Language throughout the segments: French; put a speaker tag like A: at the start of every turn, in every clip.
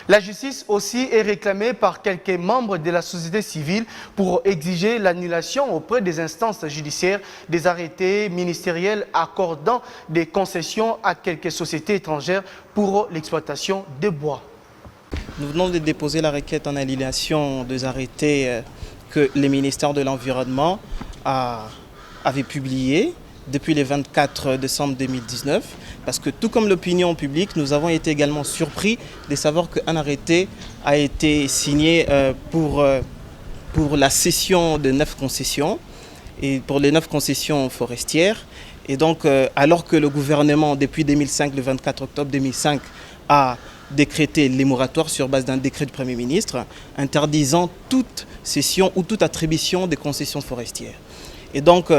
A: La justice aussi est réclamée par quelques membres de la société civile pour exiger l'annulation auprès des instances judiciaires des arrêtés ministériels accordant des concessions à quelques sociétés étrangères pour l'exploitation des bois.
B: Nous venons de déposer la requête en annulation des arrêtés que le ministère de l'Environnement avait publiés depuis le 24 décembre 2019, parce que tout comme l'opinion publique, nous avons été également surpris de savoir qu'un arrêté a été signé pour la cession de 9 concessions, et pour les 9 concessions forestières. Et donc, alors que le gouvernement, depuis 2005, le 24 octobre 2005, a décrété les moratoires sur base d'un décret du Premier ministre, interdisant toute cession ou toute attribution des concessions forestières. Et donc,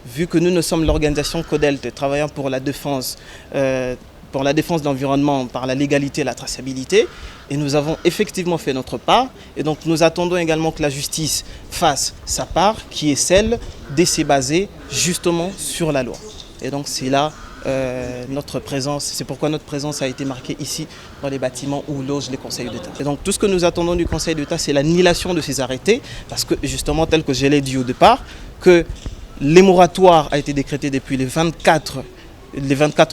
B: vu que nous sommes l'organisation CODELT travaillant pour la défense de l'environnement par la légalité et la traçabilité, et nous avons effectivement fait notre part, et donc nous attendons également que la justice fasse sa part, qui est celle de se baser justement sur la loi. Et donc c'est là notre présence, c'est pourquoi notre présence a été marquée ici dans les bâtiments où logent les conseils d'État. Et donc tout ce que nous attendons du Conseil d'État, c'est l'annulation de ces arrêtés, parce que justement, tel que je l'ai dit au départ, que les moratoires a été décrété depuis le 24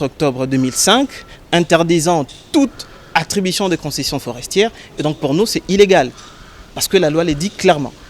B: octobre 2005, interdisant toute attribution de concessions forestières. Et donc pour nous, c'est illégal, parce que la loi le dit clairement.